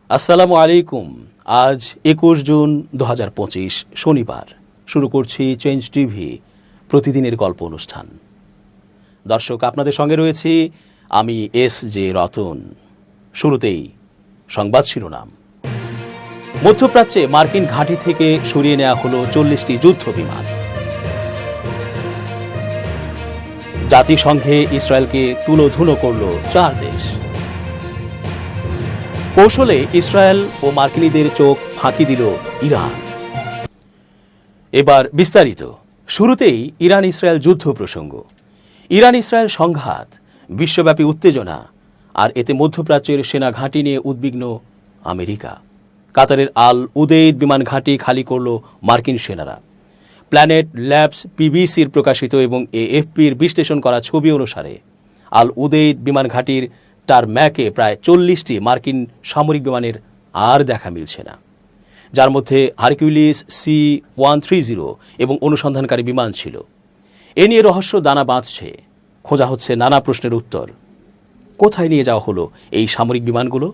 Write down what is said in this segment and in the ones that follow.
আসসালামু আলাইকুম। আজ 21 জুন 2025 শনিবার। শুরু করছি চেঞ্জ টিভি প্রতিদিনের গল্প অনুষ্ঠান। দর্শক, আপনাদের সঙ্গে রয়েছি আমি এস.জে. রতন। শুরুতেই সংবাদ শিরোনাম। মধ্যপ্রাচ্যে মার্কিন ঘাঁটি থেকে সরিয়ে নেওয়া হলো 40টি যুদ্ধ বিমান। জাতিসংঘে ইসরায়েলকে তুলোধুনো করল 4 দেশ। কৌশলে ইসরায়েল ও মার্কিনীদের চোখ ফাঁকি দিল ইরান। এবার বিস্তারিত। শুরুতেই ইরান ইসরায়েল যুদ্ধ প্রসঙ্গ। ইরান ইসরায়েল সংঘাত, বিশ্বব্যাপী উত্তেজনা, আর এতে মধ্যপ্রাচ্যের সেনা ঘাঁটি নিয়ে উদ্বিগ্ন আমেরিকা। কাতারের আল উদেইদ বিমান ঘাঁটি খালি করল মার্কিন সেনারা। প্ল্যানেট ল্যাবস পিবিসির প্রকাশিত এবং এএফপির বিশ্লেষণ করা ছবি অনুসারে আল উদেইদ বিমান ঘাঁটির টারম্যাকে প্রায় 40টি মার্কিন সামরিক বিমানের আর দেখা মিলছে না, যার মধ্যে হারকিউলিস C-130 এবং অনুসন্ধানকারী বিমান ছিল। এ নিয়ে রহস্য দানা বাঁধছে। খোঁজা হচ্ছে নানা প্রশ্নের উত্তর। কোথায় নিয়ে যাওয়া হলো এই সামরিক বিমানগুলো?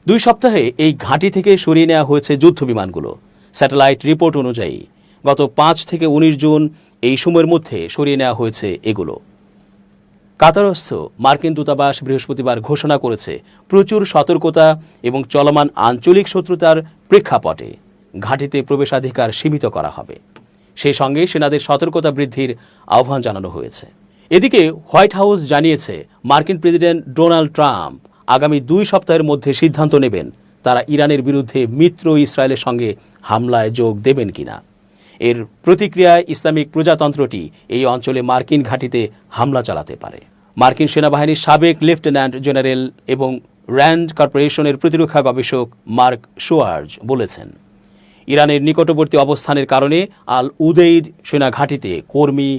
2 সপ্তাহে এই ঘাঁটি থেকে সরিয়ে নেওয়া হয়েছে যুদ্ধ বিমানগুলো। স্যাটেলাইট রিপোর্ট অনুযায়ী গত 5 থেকে 19 জুন এই সময়ের মধ্যে সরিয়ে নেওয়া হয়েছে এগুলো। কাতারস্থ মার্কিন দূতাবাস বৃহস্পতিবার ঘোষণা করেছে প্রচুর সতর্কতা এবং চলমান আঞ্চলিক শত্রুতার প্রেক্ষাপটে ঘাঁটিতে প্রবেশাধিকার সীমিত করা হবে। সেই সঙ্গে সেনাদের সতর্কতা বৃদ্ধির আহ্বান জানানো হয়েছে। এদিকে হোয়াইট হাউস জানিয়েছে মার্কিন প্রেসিডেন্ট ডোনাল্ড ট্রাম্প আগামী 2 সপ্তাহের মধ্যে সিদ্ধান্ত নেবেন তারা ইরানের বিরুদ্ধে মিত্র ইসরায়েলের সঙ্গে হামলায় যোগ দেবেন কিনা। এর প্রতিক্রিয়ায় ইসলামিক প্রজাতন্ত্রটি এই অঞ্চলে মার্কিন ঘাঁটিতে হামলা চালাতে পারে। মার্কিন সেনাবাহিনীর সাবেক লেফটেন্যান্ট জেনারেল এবং র্যান্ড কর্পোরেশনের প্রতিরক্ষা গবেষক মার্ক শোয়ার্জ বলেছেন, ইরানের নিকটবর্তী অবস্থানের কারণে আল উদেইদ সেনা ঘাঁটিতে কর্মী,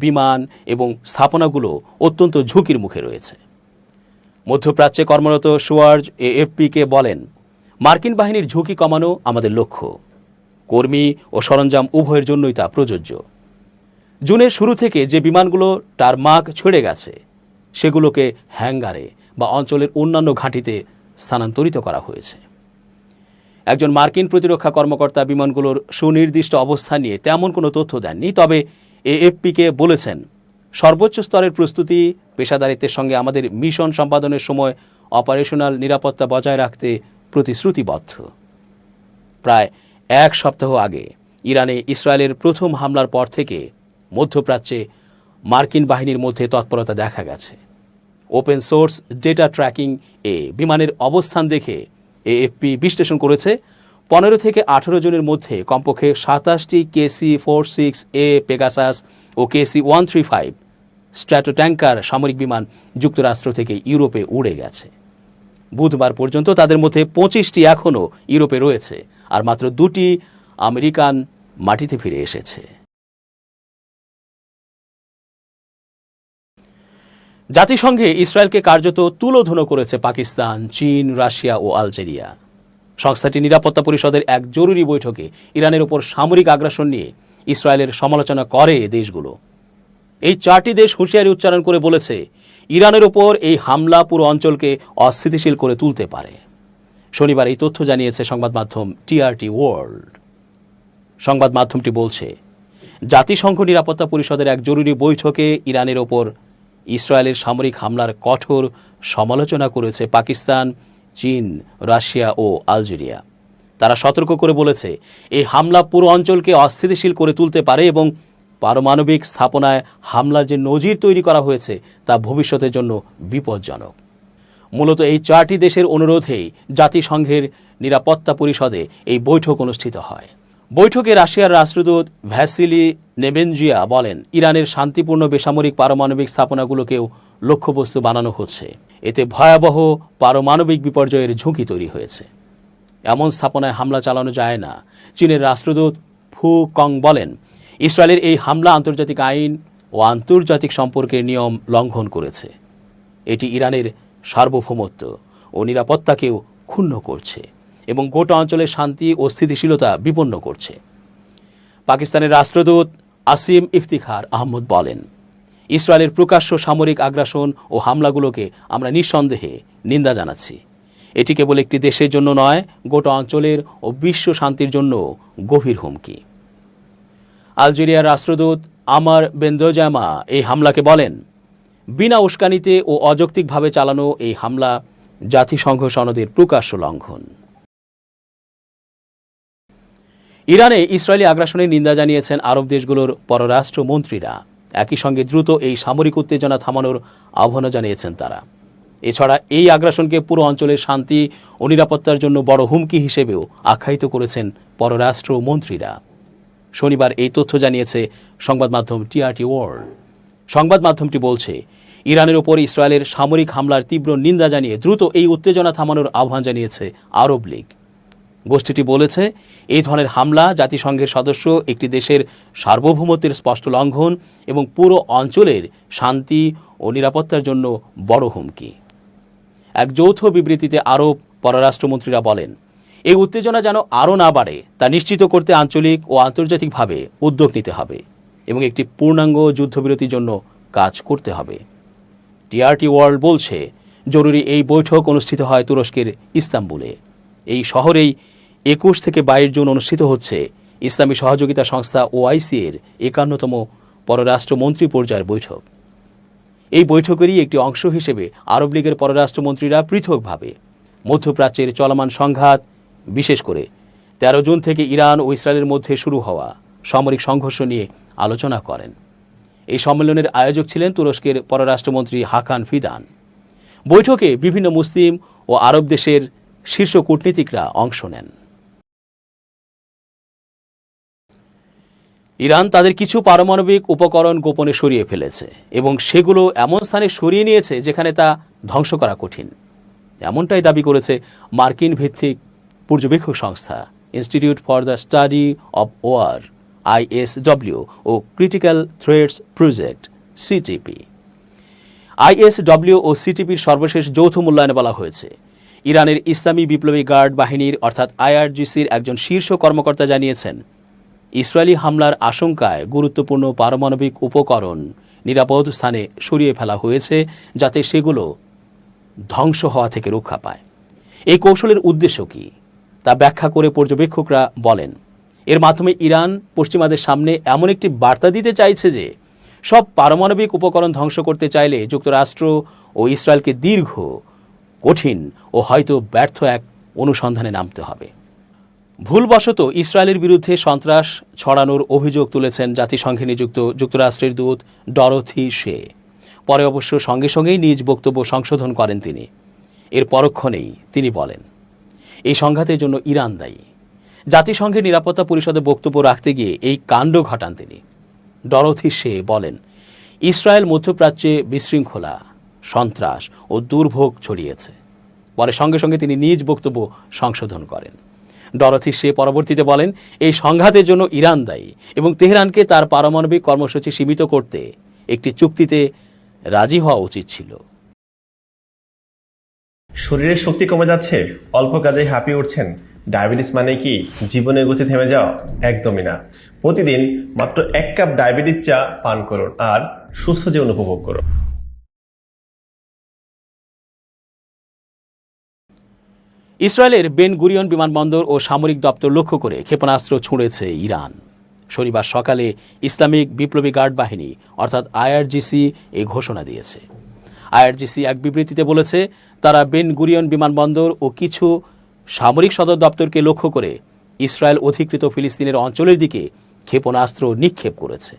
বিমান এবং স্থাপনাগুলো অত্যন্ত ঝুঁকির মুখে রয়েছে। মধ্যপ্রাচ্যে কর্মরত শোয়ার্জ এএফপিকে বলেন, মার্কিন বাহিনীর ঝুঁকি কমানো আমাদের লক্ষ্য। কর্মী ও সরঞ্জাম উভয়ের জন্যই তা প্রযোজ্য। জুনের শুরু থেকে যে বিমানগুলো টারমাক ছেড়ে গেছে সেগুলোকে হ্যাঙ্গারে বা অঞ্চলের অন্যান্য ঘাঁটিতে স্থানান্তরিত করা হয়েছে। একজন মার্কিন প্রতিরক্ষা কর্মকর্তা বিমানগুলোর সুনির্দিষ্ট অবস্থান নিয়ে তেমন কোনো তথ্য দেননি, তবে এএফপিকে বলেছেন, সর্বোচ্চ স্তরের প্রস্তুতি, পেশাদারিত্বের সঙ্গে আমাদের মিশন সম্পাদনের সময় অপারেশনাল নিরাপত্তা বজায় রাখতে প্রতিশ্রুতিবদ্ধ। প্রায় 1 সপ্তাহ আগে ইরানে ইসরায়েলের প্রথম হামলার পর থেকে মধ্যপ্রাচ্যে মার্কিন বাহিনীর মধ্যে তৎপরতা দেখা গেছে। ওপেন সোর্স ডেটা ট্র্যাকিং বিমানের অবস্থান দেখে এএফপি বিশ্লেষণ করেছে 15 থেকে 18 জনের মধ্যে কমপক্ষে 27টি KC-46A পেগাসাস ও KC-135 স্ট্র্যাটোট্যাঙ্কার সামরিক বিমান যুক্তরাষ্ট্র থেকে ইউরোপে উড়ে গেছে। বুধবার পর্যন্ত তাদের মধ্যে 25টি এখনও ইউরোপে রয়েছে, আর মাত্র 2টি আমেরিকান মাটিতে ফিরে এসেছে। জাতিসংঘে ইসরায়েলকে কার্যত তুলোধুনো করেছে পাকিস্তান, চীন, রাশিয়া ও আলজেরিয়া। সংস্থাটির নিরাপত্তা পরিষদের এক জরুরি বৈঠকে ইরানের ওপর সামরিক আগ্রাসন নিয়ে ইসরায়েলের সমালোচনা করে দেশগুলো। এই 4টি দেশ হুঁশিয়ারি উচ্চারণ করে বলেছে, ইরানের ওপর এই হামলা পুরো অঞ্চলকে অস্থিতিশীল করে তুলতে পারে। শনিবার এই তথ্য জানিয়েছে সংবাদ মাধ্যম টিআরটি ওয়ার্ল্ড। সংবাদ মাধ্যমটি বলছে, জাতিসংঘ নিরাপত্তা পরিষদের এক জরুরি বৈঠকে ইরানের ওপর ইসরায়েলের সামরিক হামলার কঠোর সমালোচনা করেছে পাকিস্তান, চীন, রাশিয়া ও আলজেরিয়া। তারা সতর্ক করে বলেছে, এই হামলা পুরো অঞ্চলকে অস্থিতিশীল করে তুলতে পারে এবং পারমাণবিক স্থাপনায় হামলার যে নজির তৈরি করা হয়েছে তা ভবিষ্যতের জন্য বিপজ্জনক। মূলত এই 4টি দেশের অনুরোধেই জাতিসংঘের নিরাপত্তা পরিষদে এই বৈঠক অনুষ্ঠিত হয়। বৈঠকে রাশিয়ার রাষ্ট্রদূত ভ্যাসিলি নেবেনজিয়া বলেন, ইরানের শান্তিপূর্ণ বেসামরিক পারমাণবিক স্থাপনাগুলোকেও লক্ষ্যবস্তু বানানো হচ্ছে। এতে ভয়াবহ পারমাণবিক বিপর্যয়ের ঝুঁকি তৈরি হয়েছে। এমন স্থাপনায় হামলা চালানো যায় না। চীনের রাষ্ট্রদূত ফু কং বলেন, ইসরায়েলের এই হামলা আন্তর্জাতিক আইন ও আন্তর্জাতিক সম্পর্কের নিয়ম লঙ্ঘন করেছে। এটি ইরানের সার্বভৌমত্ব ও নিরাপত্তাকেও ক্ষুণ্ণ করছে এবং গোটা অঞ্চলের শান্তি ও স্থিতিশীলতা বিপন্ন করছে। পাকিস্তানের রাষ্ট্রদূত আসিম ইফতিখার আহমদ বলেন, ইসরায়েলের প্রকাশ্য সামরিক আগ্রাসন ও হামলাগুলোকে আমরা নিঃসন্দেহে নিন্দা জানাচ্ছি। এটি কেবল একটি দেশের জন্য নয়, গোটা অঞ্চলের ও বিশ্ব শান্তির জন্য গভীর হুমকি। আলজেরিয়ার রাষ্ট্রদূত আমার বেন্দোজামা এই হামলাকে বলেন, বিনা উস্কানিতে ও অযৌক্তিকভাবে চালানো এই হামলা জাতিসংঘ সনদের প্রকাশ্য লঙ্ঘন। ইরানে ইসরায়েলি আগ্রাসনের নিন্দা জানিয়েছেন আরব দেশগুলোর পররাষ্ট্রমন্ত্রীরা। একই সঙ্গে দ্রুত এই সামরিক উত্তেজনা থামানোর আহ্বান জানিয়েছেন তারা। এছাড়া এই আগ্রাসনকে পুরো অঞ্চলের শান্তি ও নিরাপত্তার জন্য বড় হুমকি হিসেবেও আখ্যায়িত করেছেন পররাষ্ট্রমন্ত্রীরা। শনিবার এই তথ্য জানিয়েছে সংবাদ মাধ্যম টিআরটি ওয়ার্ল্ড। সংবাদ মাধ্যমটি বলছে, ইরানের ওপর ইসরায়েলের সামরিক হামলার তীব্র নিন্দা জানিয়ে দ্রুত এই উত্তেজনা থামানোর আহ্বান জানিয়েছে আরব লীগ। গোষ্ঠীটি বলেছে, এই ধরনের হামলা জাতিসংঘের সদস্য একটি দেশের সার্বভৌমত্বের স্পষ্ট লঙ্ঘন এবং পুরো অঞ্চলের শান্তি ও নিরাপত্তার জন্য বড় হুমকি। এক যৌথ বিবৃতিতে আরব পররাষ্ট্রমন্ত্রীরা বলেন, এই উত্তেজনা যেন আরও না বাড়ে তা নিশ্চিত করতে আঞ্চলিক ও আন্তর্জাতিকভাবে উদ্যোগ নিতে হবে এবং একটি পূর্ণাঙ্গ যুদ্ধবিরতির জন্য কাজ করতে হবে। টিআরটি ওয়ার্ল্ড বলছে, জরুরি এই বৈঠক অনুষ্ঠিত হয় তুরস্কের ইস্তাম্বুলে। এই শহরেই 21 থেকে 22 জুন অনুষ্ঠিত হচ্ছে ইসলামী সহযোগিতা সংস্থা ওআইসি এর 51তম পররাষ্ট্রমন্ত্রী পর্যায়ের বৈঠক। এই বৈঠকেরই একটি অংশ হিসেবে আরব লীগের পররাষ্ট্রমন্ত্রীরা পৃথকভাবে মধ্যপ্রাচ্যের চলমান সংঘাত, বিশেষ করে 13 জুন থেকে ইরান ও ইসরায়েলের মধ্যে শুরু হওয়া সামরিক সংঘর্ষ নিয়ে আলোচনা করেন। এই সম্মেলনের আয়োজক ছিলেন তুরস্কের পররাষ্ট্রমন্ত্রী হাকান ফিদান। বৈঠকে বিভিন্ন মুসলিম ও আরব দেশের শীর্ষ কূটনীতিকরা অংশ নেন। ইরান তাদের কিছু পারমাণবিক উপকরণ গোপনে সরিয়ে ফেলেছে এবং সেগুলো এমন স্থানে সরিয়ে নিয়েছে যেখানে তা ধ্বংস করা কঠিন। এমনটাই দাবি করেছে মার্কিন ভিত্তিক পর্যবেক্ষক সংস্থা institute for the study of war ISW ও critical threats project CTP। ISW ও CTPর সর্বশেষ যৌথ মূল্যায়নে বলা হয়েছে, ইরানের ইসলামী বিপ্লবী গার্ড বাহিনীর অর্থাৎ IRGCর একজন শীর্ষ কর্মকর্তা জানিয়েছেন, ইসরায়েলি হামলার আশঙ্কায় গুরুত্বপূর্ণ পারমাণবিক উপকরণ নিরাপদ স্থানে সরিয়ে ফেলা হয়েছে যাতে সেগুলো ধ্বংস হওয়া থেকে রক্ষা পায়। এই কৌশলের উদ্দেশ্য কী তা ব্যাখ্যা করে পর্যবেক্ষকরা বলেন, এর মাধ্যমে ইরান পশ্চিমাদের সামনে এমন একটি বার্তা দিতে চাইছে যে সব পারমাণবিক উপকরণ ধ্বংস করতে চাইলে যুক্তরাষ্ট্র ও ইসরায়েলকে দীর্ঘ, কঠিন ও হয়তো ব্যর্থ এক অনুসন্ধানে নামতে হবে। ভুলবশত ইসরায়েলের বিরুদ্ধে সন্ত্রাস ছড়ানোর অভিযোগ তুলেছেন জাতিসংঘে নিযুক্ত যুক্তরাষ্ট্রের দূত ডরোথি শে। পরে অবশ্য সঙ্গে সঙ্গেই নিজ বক্তব্য সংশোধন করেন তিনি। এর পরক্ষণেই তিনি বলেন, এই সংঘাতের জন্য ইরান দায়ী। জাতিসংঘের নিরাপত্তা পরিষদে বক্তব্য রাখতে গিয়ে এই কাণ্ড ঘটান তিনি। ডরোথি শে বলেন, ইসরায়েল মধ্যপ্রাচ্যে বিশৃঙ্খলা, সন্ত্রাস ও দুর্ভোগ ছড়িয়েছে। পরে সঙ্গে সঙ্গে তিনি নিজ বক্তব্য সংশোধন করেন। ডরোথি শে পরবর্তীতে বলেন, এই সংঘাতের জন্য ইরান দায়ী এবং তেহরানকে তার পারমাণবিক কর্মসূচি সীমিত করতে একটি চুক্তিতে রাজি হওয়া উচিত ছিল। শরীরের শক্তি কমে যাচ্ছে, অল্প কাজেই হাঁপিয়ে উঠছেন। ডায়াবেটিস মানে কি জীবনের গতি থেমে যাওয়া? একদমই না। প্রতিদিন মাত্র 1 কাপ ডায়াবেটিস চা পান করুন আর সুস্থ জীবন উপভোগ করুন। ইসরায়েলের বেন গুরিয়ন বিমানবন্দর ও সামরিক দপ্তর লক্ষ্য করে ক্ষেপণাস্ত্র ছুঁড়েছে ইরান। শনিবার সকালে ইসলামিক বিপ্লবী গার্ড বাহিনী অর্থাৎ IRGC এই ঘোষণা দিয়েছে। IRGC এক বিবৃতিতে বলেছে, তারা বেন গুরিয়ন বিমানবন্দর ও কিছু সামরিক সদর দপ্তরকে লক্ষ্য করে ইসরায়েল অধিকৃত ফিলিস্তিনের অঞ্চলের দিকে ক্ষেপণাস্ত্র নিক্ষেপ করেছে।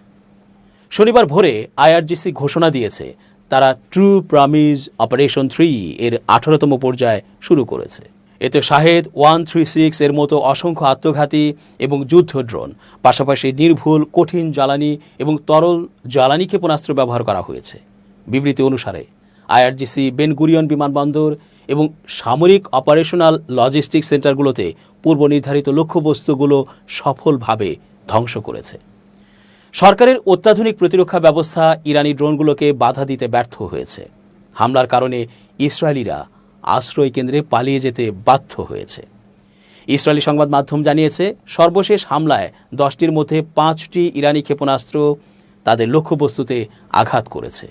শনিবার ভোরে IRGC ঘোষণা দিয়েছে, তারা ট্রু প্রমিস অপারেশন 3 এর 18তম পর্যায় শুরু করেছে। এতে শাহেদ 136 এর মতো অসংখ্য আত্মঘাতী এবং যুদ্ধ ড্রোন, পাশাপাশি নির্ভুল কঠিন জ্বালানি এবং তরল জ্বালানি ক্ষেপণাস্ত্র ব্যবহার করা হয়েছে। বিবৃতি অনুসারে IRGC বেন গুরিয়ন বিমানবন্দর এবং সামরিক অপারেশনাল লজিস্টিক সেন্টারগুলোতে পূর্ব নির্ধারিত লক্ষ্যবস্তুগুলো সফলভাবে ধ্বংস করেছে। সরকারের অত্যাধুনিক প্রতিরক্ষা ব্যবস্থা ইরানি ড্রোনগুলোকে বাধা দিতে ব্যর্থ হয়েছে। হামলার কারণে ইসরায়েলিরা আশ্রয় কেন্দ্রে পালিয়ে যেতে বাধ্য হয়েছে। ইসরায়েলি সংবাদ মাধ্যম জানিয়েছে, সর্বশেষ হামলায় 10টির মধ্যে 5টি ইরানি ক্ষেপণাস্ত্র তাদের লক্ষ্যবস্তুতে আঘাত করেছে।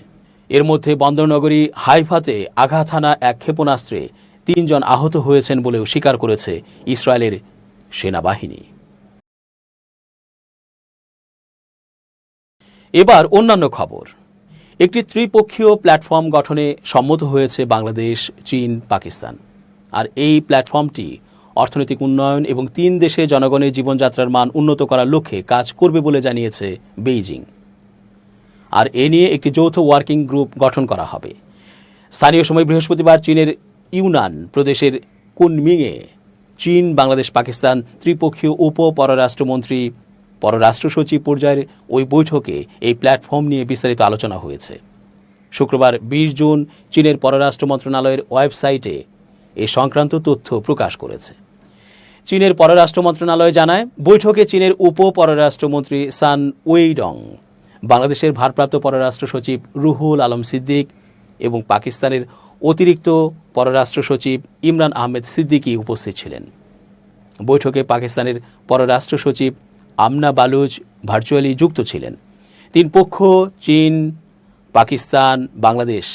এর মধ্যে বন্দরনগরী হাইফাতে আঘাত হানা এক ক্ষেপণাস্ত্রে 3 জন আহত হয়েছেন বলেও স্বীকার করেছে ইসরায়েলের সেনাবাহিনী। এবার অন্যান্য খবর। একটি ত্রিপক্ষীয় প্ল্যাটফর্ম গঠনে সম্মত হয়েছে বাংলাদেশ, চীন, পাকিস্তান। আর এই প্ল্যাটফর্মটি অর্থনৈতিক উন্নয়ন এবং 3 দেশে জনগণের জীবনযাত্রার মান উন্নত করার লক্ষ্যে কাজ করবে বলে জানিয়েছে বেইজিং। আর এ নিয়ে একটি যৌথ ওয়ার্কিং গ্রুপ গঠন করা হবে। স্থানীয় সময় বৃহস্পতিবার চীনের ইউনান প্রদেশের কুনমিংয়ে চীন, বাংলাদেশ, পাকিস্তান ত্রিপক্ষীয় পররাষ্ট্রমন্ত্রী, পররাষ্ট্র সচিব পর্যায়ের ওই বৈঠকে এই প্ল্যাটফর্ম নিয়ে বিস্তারিত আলোচনা হয়েছে। শুক্রবার 20 জুন চীনের পররাষ্ট্র মন্ত্রণালয়ের ওয়েবসাইটে এ সংক্রান্ত তথ্য প্রকাশ করেছে। চীনের পররাষ্ট্র মন্ত্রণালয় জানায়, বৈঠকে চীনের পররাষ্ট্রমন্ত্রী সান ওয়েইডং, বাংলাদেশের ভারপ্রাপ্ত পররাষ্ট্র সচিব রুহুল আলম সিদ্দিক এবং পাকিস্তানের অতিরিক্ত পররাষ্ট্র সচিব ইমরান আহমেদ সিদ্দিকী উপস্থিত ছিলেন। বৈঠকে পাকিস্তানের পররাষ্ট্র সচিব আমনা বালুচ ভার্চুয়ালি যুক্ত ছিলেন। 3 পক্ষ চীন, পাকিস্তান, বাংলাদেশ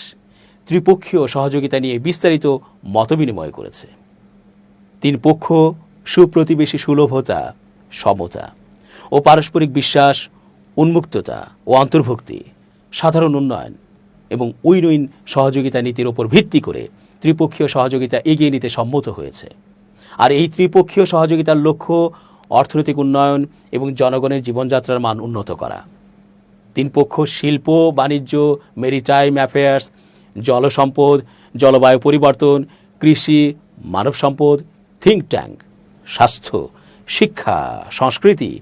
ত্রিপক্ষীয় সহযোগিতা নিয়ে বিস্তারিত মতবিনিময় করেছে। 3 পক্ষ সুপ্রতিবেশী সুলভতা, সমতা ও পারস্পরিক বিশ্বাস, উন্মুক্ততা ও অন্তর্ভুক্তি, সাধারণ উন্নয়ন এবং উইন উইন সহযোগিতা নীতির ওপর ভিত্তি করে ত্রিপক্ষীয় সহযোগিতা এগিয়ে নিতে সম্মত হয়েছে। আর এই ত্রিপক্ষীয় সহযোগিতার লক্ষ্য অর্থনৈতিক উন্নয়ন এবং জনগণের জীবনযাত্রার মান উন্নত করা। 3 পক্ষ শিল্প, বাণিজ্য, মেরিটাইম অ্যাফেয়ার্স, জলসম্পদ, জলবায়ু পরিবর্তন, কৃষি, মানব সম্পদ, থিঙ্ক ট্যাঙ্ক, স্বাস্থ্য, শিক্ষা, সংস্কৃতি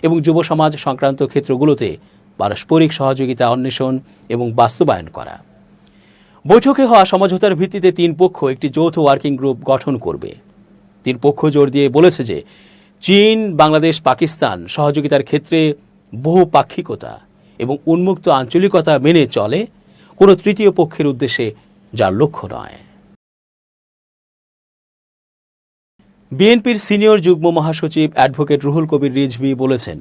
এবং যুব সমাজ সংক্রান্ত ক্ষেত্রগুলোতে পারস্পরিক সহযোগিতা অন্বেষণ এবং বাস্তবায়ন করা। বৈঠকে হওয়া সমঝোতার ভিত্তিতে 3 পক্ষ একটি যৌথ ওয়ার্কিং গ্রুপ গঠন করবে। 3 পক্ষ জোর দিয়ে বলেছে যে চীন, বাংলাদেশ, পাকিস্তান সহযোগিতার ক্ষেত্রে বহুপাক্ষিকতা এবং উন্মুক্ত আঞ্চলিকতা মেনে চলে, কোনো তৃতীয় পক্ষের উদ্দেশ্যে যার লক্ষ্য নয়। বিএনপির সিনিয়র যুগ্ম মহাসচিব অ্যাডভোকেট রুহুল কবির রিজভী বলেছেন,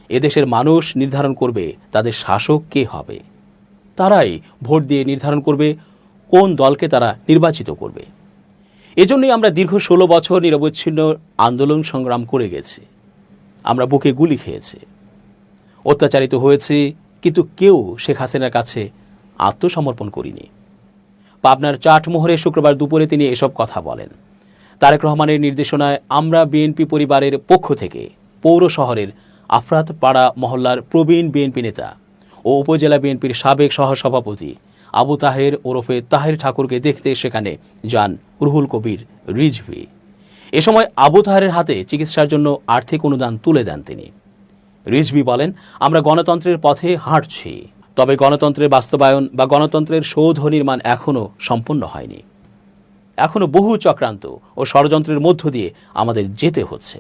এদেশের মানুষ নির্ধারণ করবে তাদের শাসক কে হবে। তারাই ভোট দিয়ে নির্ধারণ করবে কোন দলকে তারা নির্বাচিত করবে। এজন্যই আমরা দীর্ঘ 16 বছর নিরবচ্ছিন্ন আন্দোলন সংগ্রাম করে গেছি। আমরা বুকে গুলি খেয়েছি, অত্যাচারিত হয়েছি, কিন্তু কেউ শেখ হাসিনার কাছে আত্মসমর্পণ করিনি। পাবনার চাটমোহরে শুক্রবার দুপুরে তিনি এসব কথা বলেন। তারেক রহমানের নির্দেশনায় আমরা বিএনপি পরিবারের পক্ষ থেকে পৌর শহরের আফরাতপাড়া মহল্লার প্রবীণ বিএনপি নেতা ও উপজেলা বিএনপির সাবেক সহসভাপতি আবু তাহের ওরফে তাহের ঠাকুরকে দেখতে সেখানে যান রুহুল কবির রিজভী। এ সময় আবু তাহেরের হাতে চিকিৎসার জন্য আর্থিক অনুদান তুলে দেন তিনি। রিজভী বলেন, আমরা গণতন্ত্রের পথে হাঁটছি, তবে গণতন্ত্রের বাস্তবায়ন বা গণতন্ত্রের সৌধ নির্মাণ এখনও সম্পন্ন হয়নি। এখনও বহু চক্রান্ত ও ষড়যন্ত্রের মধ্য দিয়ে আমাদের যেতে হচ্ছে।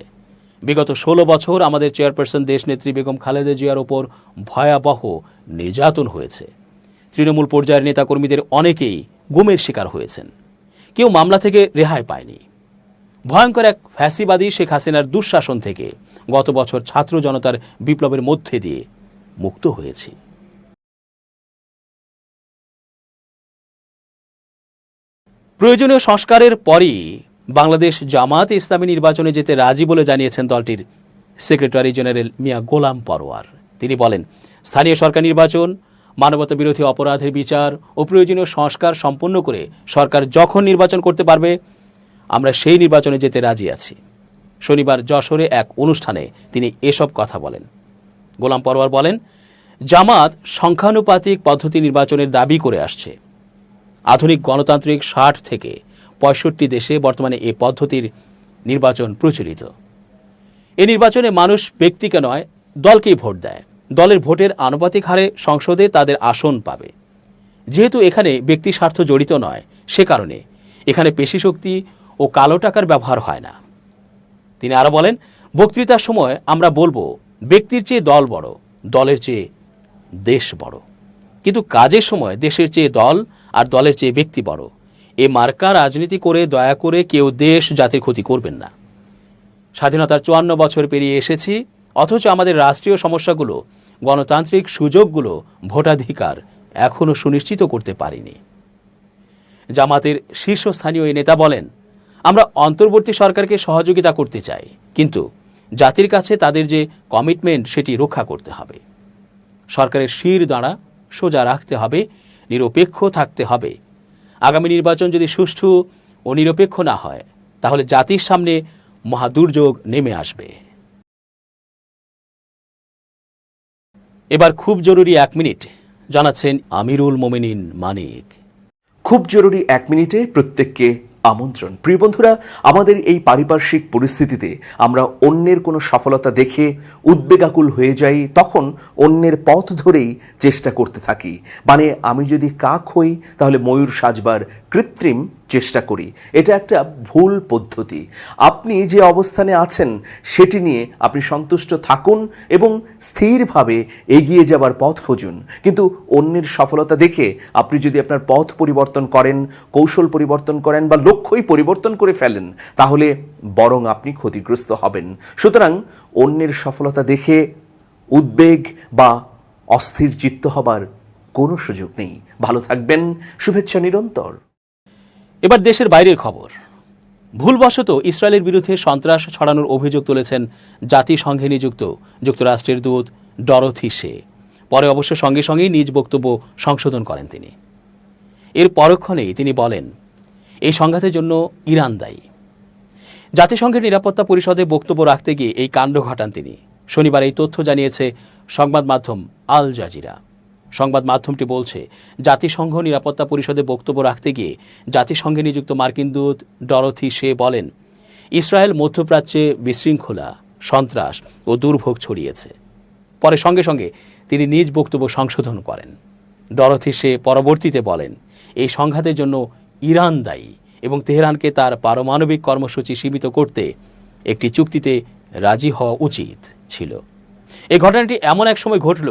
বিগত 16 বছর আমাদের চেয়ারপারসন দেশনেত্রী বেগম খালেদা জিয়ার ওপর ভয়াবহ নির্যাতন হয়েছে। তৃণমূল পর্যায়ের নেতাকর্মীদের অনেকেই গুমের শিকার হয়েছেন, কেউ মামলা থেকে রেহাই পায়নি। ভয়ঙ্কর এক ফ্যাসিবাদী শেখ হাসিনার দুঃশাসন থেকে গত বছর ছাত্র জনতার বিপ্লবের মধ্যে দিয়ে মুক্ত হয়েছি। প্রয়োজনীয় সংস্কারের পরই বাংলাদেশ জামায়াতে ইসলামী নির্বাচনে যেতে রাজি বলে জানিয়েছেন দলটির সেক্রেটারি জেনারেল মিয়া গোলাম পরোয়ার। তিনি বলেন, স্থানীয় সরকার নির্বাচন, মানবতা বিরোধী অপরাধের বিচার ও প্রয়োজনীয় সংস্কার সম্পন্ন করে সরকার যখন নির্বাচন করতে পারবে, আমরা সেই নির্বাচনে যেতে রাজি আছি। শনিবার যশোরে এক অনুষ্ঠানে তিনি এসব কথা বলেন। গোলাম পরোয়ার বলেন, জামাত সংখ্যানুপাতিক পদ্ধতি নির্বাচনের দাবি করে আসছে। আধুনিক গণতান্ত্রিক 60 থেকে 65 দেশে বর্তমানে এ পদ্ধতির নির্বাচন প্রচলিত। এ নির্বাচনে মানুষ ব্যক্তিকে নয়, দলকেই ভোট দেয়। দলের ভোটের আনুপাতিক হারে সংসদে তাদের আসন পাবে। যেহেতু এখানে ব্যক্তি স্বার্থ জড়িত নয়, সে কারণে এখানে পেশিশক্তি ও কালো টাকার ব্যবহার হয় না। তিনি আরো বলেন, বক্তৃতার সময় আমরা বলবো, ব্যক্তির চেয়ে দল বড়, দলের চেয়ে দেশ বড়। কিন্তু কাজের সময় দেশের চেয়ে দল আর দলের চেয়ে ব্যক্তি বড়। এ মার্কা রাজনীতি করে দয়া করে কেউ দেশ জাতির ক্ষতি করবেন না। স্বাধীনতার 54 বছর পেরিয়ে এসেছি, অথচ আমাদের রাষ্ট্রীয় সমস্যাগুলো, গণতান্ত্রিক সুযোগগুলো, ভোটাধিকার এখনও সুনিশ্চিত করতে পারিনি। জামাতের শীর্ষস্থানীয় এই নেতা বলেন, আমরা অন্তর্বর্তী সরকারকে সহযোগিতা করতে চাই, কিন্তু জাতির কাছে তাদের যে কমিটমেন্ট সেটি রক্ষা করতে হবে। সরকারের শির দাঁড়া সোজা রাখতে হবে, নিরপেক্ষ থাকতে হবে। আগামী নির্বাচন যদি সুষ্ঠু ও নিরপেক্ষ না হয়, তাহলে জাতির সামনে মহাদুর্যোগ নেমে আসবে। এবার খুব জরুরি 1 মিনিট জানাচ্ছেন আমিরুল মোমিনিন মানিক। খুব জরুরি 1 মিনিটে প্রত্যেককে আমন্ত্রণ। প্রিয় বন্ধুরা, আমাদের এই পারিপার্শ্বিক পরিস্থিতিতে আমরা অন্যের কোনো সফলতা দেখে উদ্বেগাকুল হয়ে যাই, তখন অন্যের পথ ধরেই চেষ্টা করতে থাকি। মানে আমি যদি কাক হই তাহলে ময়ূর সাজবার কৃত্রিম চেষ্টা করি। এটা একটা ভুল পদ্ধতি। আপনি যে অবস্থানে আছেন সেটি নিয়ে আপনি সন্তুষ্ট থাকুন এবং স্থিরভাবে এগিয়ে যাবার পথ খুঁজুন। কিন্তু অন্যের সফলতা দেখে আপনি যদি আপনার পথ পরিবর্তন করেন, কৌশল পরিবর্তন করেন বা লক্ষ্যই পরিবর্তন করে ফেলেন, তাহলে বরং আপনি ক্ষতিগ্রস্ত হবেন। সুতরাং অন্যের সফলতা দেখে উদ্বেগ বা অস্থির চিত্ত হবার কোনো সুযোগ নেই। ভালো থাকবেন, শুভেচ্ছা নিরন্তর। এবার দেশের বাইরের খবর। ভুলবশত ইসরায়েলের বিরুদ্ধে সন্ত্রাস ছড়ানোর অভিযোগ তুলেছেন জাতিসংঘে নিযুক্ত যুক্তরাষ্ট্রের দূত ডরোথি শে। পরে অবশ্য সঙ্গে সঙ্গেই নিজ বক্তব্য সংশোধন করেন তিনি। এর পরক্ষণেই তিনি বলেন, এই সংঘাতের জন্য ইরান দায়ী। জাতিসংঘের নিরাপত্তা পরিষদে বক্তব্য রাখতে গিয়ে এই কাণ্ড ঘটান তিনি। শনিবার এই তথ্য জানিয়েছে সংবাদ মাধ্যম আল জাজিরা। সংবাদ মাধ্যমটি বলছে, জাতিসংঘ নিরাপত্তা পরিষদে বক্তব্য রাখতে গিয়ে জাতিসংঘে নিযুক্ত মার্কিন দূত ডরোথি শে বলেন, ইসরায়েল মধ্যপ্রাচ্যে বিশৃঙ্খলা, সন্ত্রাস ও দুর্ভোগ ছড়িয়েছে। পরে সঙ্গে সঙ্গে তিনি নিজ বক্তব্য সংশোধন করেন। ডরোথি শে পরবর্তীতে বলেন, এই সংঘাতের জন্য ইরান দায়ী এবং তেহরানকে তার পারমাণবিক কর্মসূচি সীমিত করতে একটি চুক্তিতে রাজি হওয়া উচিত ছিল। এই ঘটনাটি এমন এক সময় ঘটল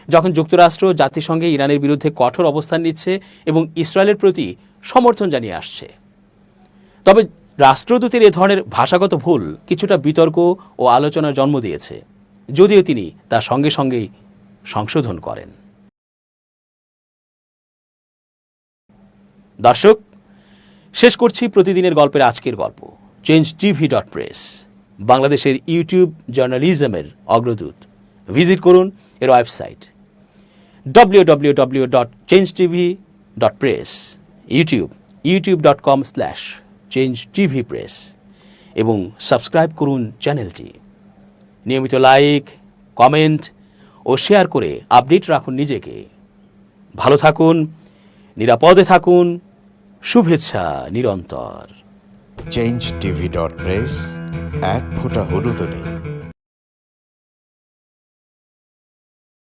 যখন যুক্তরাষ্ট্র জাতিসংঘে ইরানের বিরুদ্ধে কঠোর অবস্থান নিচ্ছে এবং ইসরায়েলের প্রতি সমর্থন জানিয়ে আসছে। তবে রাষ্ট্রদূতের এ ধরনের ভাষাগত ভুল কিছুটা বিতর্ক ও আলোচনার জন্ম দিয়েছে, যদিও তিনি তার সঙ্গে সঙ্গেই সংশোধন করেন। দর্শক, শেষ করছি প্রতিদিনের গল্পের আজকের গল্প। changetv.press বাংলাদেশের ইউটিউব জার্নালিজমের অগ্রদূত। ভিজিট করুন এর ওয়েবসাইট www.changetv.press, ইউটিউব youtube.com/changetvpress এবং সাবস্ক্রাইব করুন চ্যানেলটি। নিয়মিত লাইক, কমেন্ট ও শেয়ার করে আপডেট রাখুন নিজেকে। ভালো থাকুন, নিরাপদে থাকুন, শুভেচ্ছা নিরন্তর। changetv.press, এক ফোঁটা হলুদও নেই।